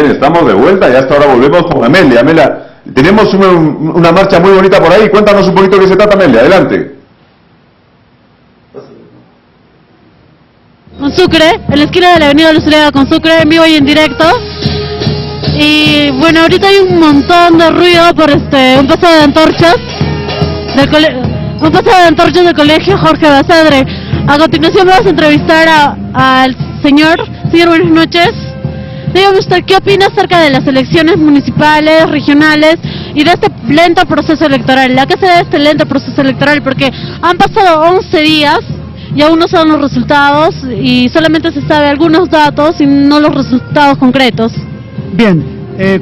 bien, estamos de vuelta y hasta ahora volvemos con Amelia. Amelia, tenemos una marcha muy bonita por ahí, cuéntanos un poquito de qué se trata, Amelia, adelante. Con Sucre, en la esquina de la avenida Luzuriaga con Sucre, en vivo y en directo. Y bueno, ahorita hay un montón de ruido por un paso de antorchas del colegio Jorge Basadre. A continuación vamos a entrevistar al señor. Señor, buenas noches. Dígame usted, ¿qué opina acerca de las elecciones municipales, regionales y de este lento proceso electoral? ¿A qué se debe este lento proceso electoral? Porque han pasado 11 días y aún no saben los resultados y solamente se sabe algunos datos y no los resultados concretos. Bien,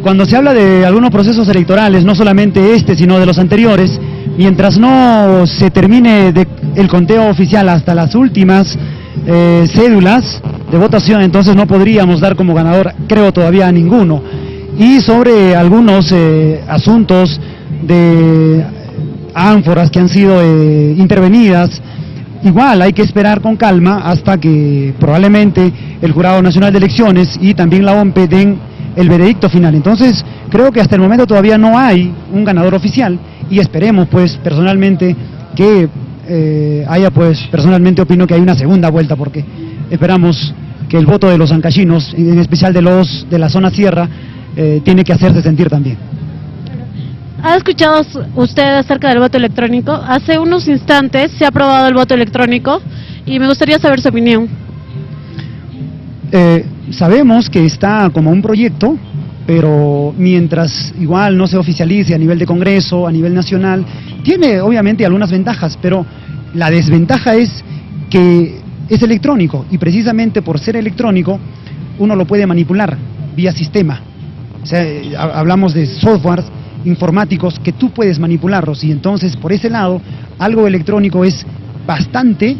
cuando se habla de algunos procesos electorales, no solamente este, sino de los anteriores, mientras no se termine el conteo oficial hasta las últimas cédulas de votación, entonces no podríamos dar como ganador, creo, todavía a ninguno. Y sobre algunos asuntos de ánforas que han sido intervenidas, igual hay que esperar con calma hasta que probablemente el Jurado Nacional de Elecciones y también la OMPE den el veredicto final. Entonces creo que hasta el momento todavía no hay un ganador oficial y esperemos pues personalmente que personalmente opino que hay una segunda vuelta, porque esperamos que el voto de los ancachinos, en especial de la zona sierra, tiene que hacerse sentir también. ¿Ha escuchado usted acerca del voto electrónico? Hace unos instantes se ha aprobado el voto electrónico y me gustaría saber su opinión. Sabemos que está como un proyecto, pero mientras igual no se oficialice a nivel de Congreso, a nivel nacional, tiene obviamente algunas ventajas, pero la desventaja es que es electrónico y precisamente por ser electrónico uno lo puede manipular vía sistema. O sea, hablamos de softwares informáticos que tú puedes manipularlos y entonces por ese lado algo electrónico es bastante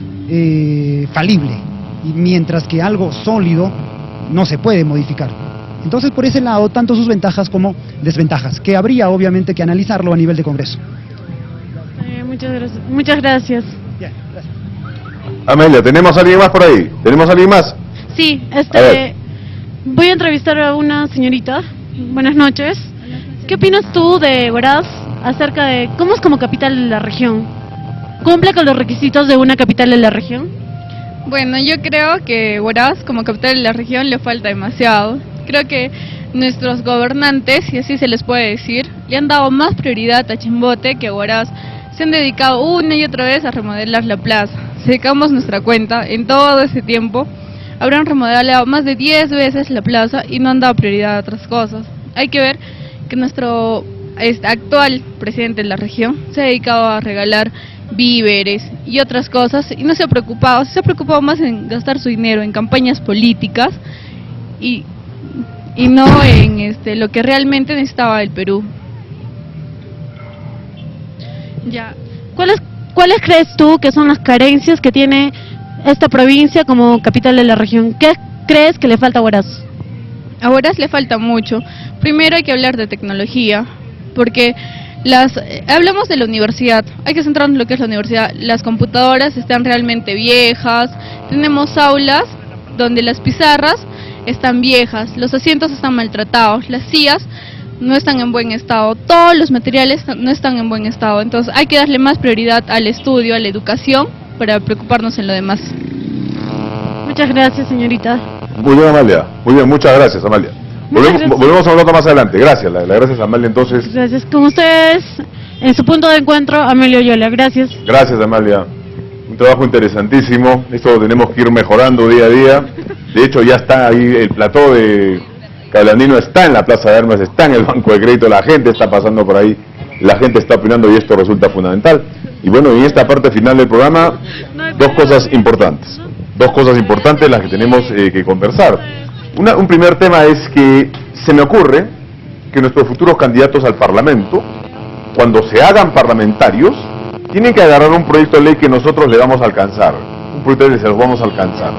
falible, y mientras que algo sólido no se puede modificar. Entonces por ese lado tanto sus ventajas como desventajas, que habría obviamente que analizarlo a nivel de Congreso. Muchas gracias. Bien, gracias. Amelia, ¿tenemos a alguien más por ahí? ¿Tenemos a alguien más? Sí, voy a entrevistar a una señorita. Buenas noches. ¿Qué opinas tú de Huaraz acerca de cómo es como capital de la región? ¿Cumple con los requisitos de una capital de la región? Bueno, yo creo que Huaraz como capital de la región le falta demasiado. Creo que nuestros gobernantes, y así se les puede decir, le han dado más prioridad a Chimbote que a Huaraz. Se han dedicado una y otra vez a remodelar la plaza. Si sacamos nuestra cuenta, en todo ese tiempo habrán remodelado más de 10 veces la plaza y no han dado prioridad a otras cosas. Hay que ver que nuestro actual presidente de la región se ha dedicado a regalar víveres y otras cosas y no se ha preocupado más en gastar su dinero en campañas políticas y no en lo que realmente necesitaba el Perú. Ya. ¿Cuáles crees tú que son las carencias que tiene esta provincia como capital de la región? ¿Qué crees que le falta a Huaraz? A Huaraz le falta mucho. Primero hay que hablar de tecnología, porque hablamos de la universidad, hay que centrarnos en lo que es la universidad. Las computadoras están realmente viejas, tenemos aulas donde las pizarras están viejas, los asientos están maltratados, las sillas no están en buen estado, todos los materiales no están en buen estado. Entonces hay que darle más prioridad al estudio, a la educación, para preocuparnos en lo demás. Muchas gracias, señorita. Muy bien, Amalia. Muy bien, muchas gracias, Amalia. Volvemos a un rato más adelante. Gracias, gracias, Amalia, entonces. Gracias. Con ustedes, en su punto de encuentro, Amelio Yola. Gracias. Gracias, Amalia. Un trabajo interesantísimo. Esto lo tenemos que ir mejorando día a día. De hecho, ya está ahí el plató de Cablandino, está en la Plaza de Armas, está en el Banco de Crédito, la gente está pasando por ahí, la gente está opinando y esto resulta fundamental. Y bueno, en esta parte final del programa, dos cosas importantes las que tenemos que conversar. Un primer tema es que se me ocurre que nuestros futuros candidatos al Parlamento, cuando se hagan parlamentarios, tienen que agarrar un proyecto de ley que nosotros le vamos a alcanzar, un proyecto de ley que se los vamos a alcanzar.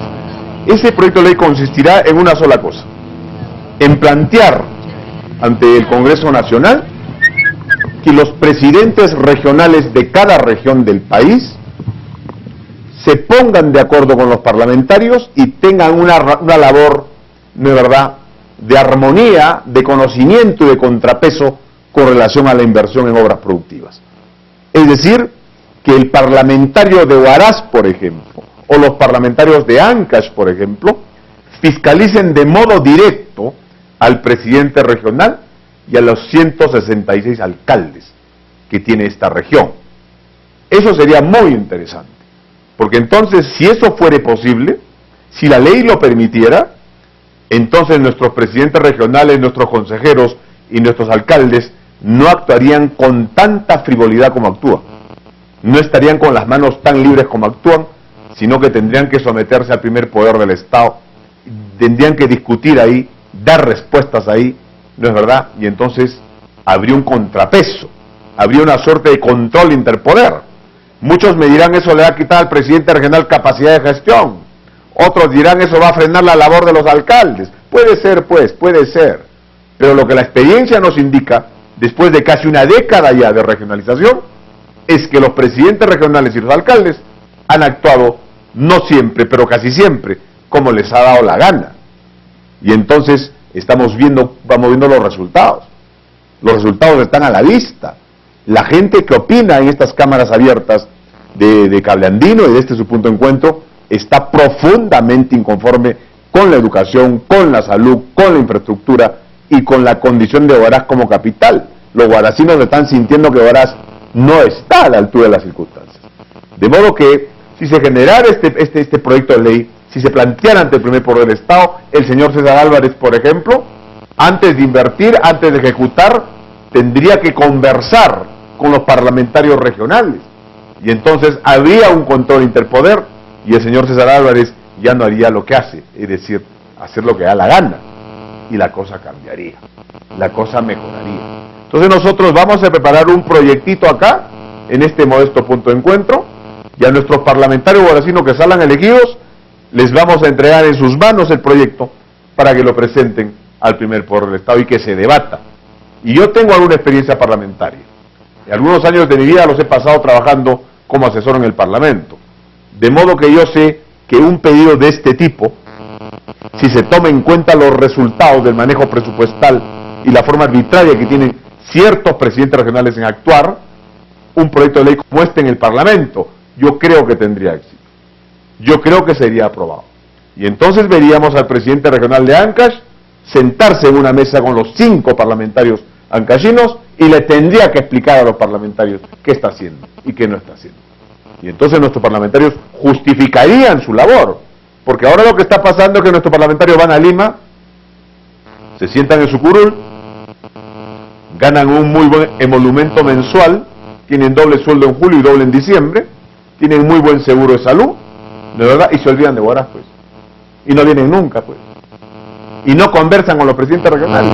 Ese proyecto de ley consistirá en una sola cosa: en plantear ante el Congreso Nacional que los presidentes regionales de cada región del país se pongan de acuerdo con los parlamentarios y tengan una labor, de verdad, de armonía, de conocimiento y de contrapeso con relación a la inversión en obras productivas. Es decir, que el parlamentario de Huaraz, por ejemplo, o los parlamentarios de Ancash, por ejemplo, fiscalicen de modo directo al presidente regional y a los 166 alcaldes que tiene esta región. Eso sería muy interesante, porque entonces, si eso fuere posible, si la ley lo permitiera, entonces nuestros presidentes regionales, nuestros consejeros y nuestros alcaldes no actuarían con tanta frivolidad como actúan. No estarían con las manos tan libres como actúan, sino que tendrían que someterse al primer poder del Estado, tendrían que discutir ahí, dar respuestas ahí, ¿no es verdad? Y entonces habría un contrapeso, habría una suerte de control interpoder. Muchos me dirán, eso le va a quitar al presidente regional capacidad de gestión. Otros dirán, eso va a frenar la labor de los alcaldes. Puede ser, pues, puede ser. Pero lo que la experiencia nos indica, después de casi una década ya de regionalización, es que los presidentes regionales y los alcaldes han actuado, no siempre, pero casi siempre, como les ha dado la gana. Y entonces vamos viendo los resultados. Los resultados están a la vista. La gente que opina en estas cámaras abiertas de Cable Andino y de este su punto de encuentro está profundamente inconforme con la educación, con la salud, con la infraestructura y con la condición de Huaraz como capital. Los huarazinos están sintiendo que Huaraz no está a la altura de las circunstancias. De modo que, si se generara este proyecto de ley, si se planteara ante el primer poder del Estado, el señor César Álvarez, por ejemplo, antes de invertir, antes de ejecutar, tendría que conversar con los parlamentarios regionales. Y entonces habría un control interpoder y el señor César Álvarez ya no haría lo que hace, es decir, hacer lo que da la gana. Y la cosa cambiaría, la cosa mejoraría. Entonces nosotros vamos a preparar un proyectito acá, en este modesto punto de encuentro, y a nuestros parlamentarios huarazinos que salgan elegidos, les vamos a entregar en sus manos el proyecto para que lo presenten al primer poder del Estado y que se debata. Y yo tengo alguna experiencia parlamentaria. Y algunos años de mi vida los he pasado trabajando como asesor en el Parlamento. De modo que yo sé que un pedido de este tipo, si se toma en cuenta los resultados del manejo presupuestal y la forma arbitraria que tienen ciertos presidentes regionales en actuar, un proyecto de ley como este en el Parlamento, yo creo que tendría éxito. Yo creo que sería aprobado. Y entonces veríamos al presidente regional de Ancash sentarse en una mesa con los 5 parlamentarios ancashinos y le tendría que explicar a los parlamentarios qué está haciendo y qué no está haciendo. Y entonces nuestros parlamentarios justificarían su labor, porque ahora lo que está pasando es que nuestros parlamentarios van a Lima, se sientan en su curul, ganan un muy buen emolumento mensual, tienen doble sueldo en julio y doble en diciembre, tienen muy buen seguro de salud, de verdad, y se olvidan de Huaraz, pues. Y no vienen nunca, pues. Y no conversan con los presidentes regionales.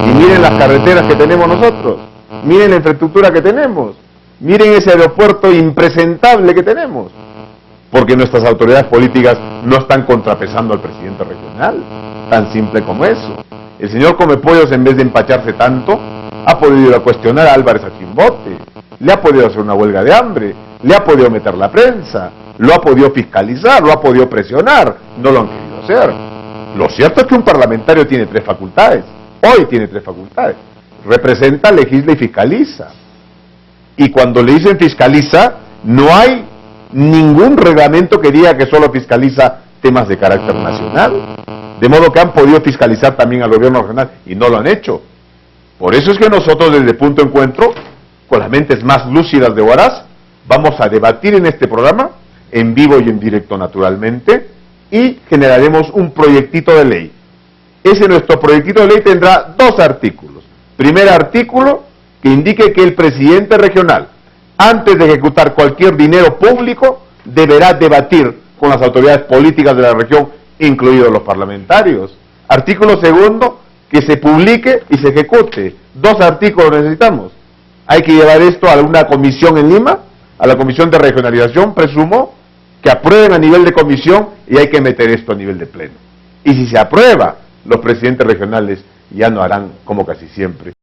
Y miren las carreteras que tenemos nosotros, miren la infraestructura que tenemos, miren ese aeropuerto impresentable que tenemos, porque nuestras autoridades políticas no están contrapesando al presidente regional, tan simple como eso. El señor Comepollos, en vez de empacharse tanto, ha podido ir a cuestionar a Álvarez a Chimbote, le ha podido hacer una huelga de hambre, le ha podido meter la prensa, lo ha podido fiscalizar, lo ha podido presionar, no lo han querido hacer. Lo cierto es que un parlamentario tiene 3 facultades, hoy tiene 3 facultades, representa, legisla y fiscaliza. Y cuando le dicen fiscaliza, no hay ningún reglamento que diga que solo fiscaliza temas de carácter nacional, de modo que han podido fiscalizar también al gobierno regional y no lo han hecho. Por eso es que nosotros desde Punto Encuentro, con las mentes más lúcidas de Huaraz, vamos a debatir en este programa, en vivo y en directo naturalmente, y generaremos un proyectito de ley. Ese nuestro proyectito de ley tendrá 2 artículos. Primer artículo, que indique que el presidente regional, antes de ejecutar cualquier dinero público, deberá debatir con las autoridades políticas de la región, incluidos los parlamentarios. Artículo segundo, que se publique y se ejecute. 2 artículos necesitamos. Hay que llevar esto a una comisión en Lima, a la comisión de regionalización, presumo, que aprueben a nivel de comisión y hay que meter esto a nivel de pleno. Y si se aprueba, los presidentes regionales ya no harán como casi siempre.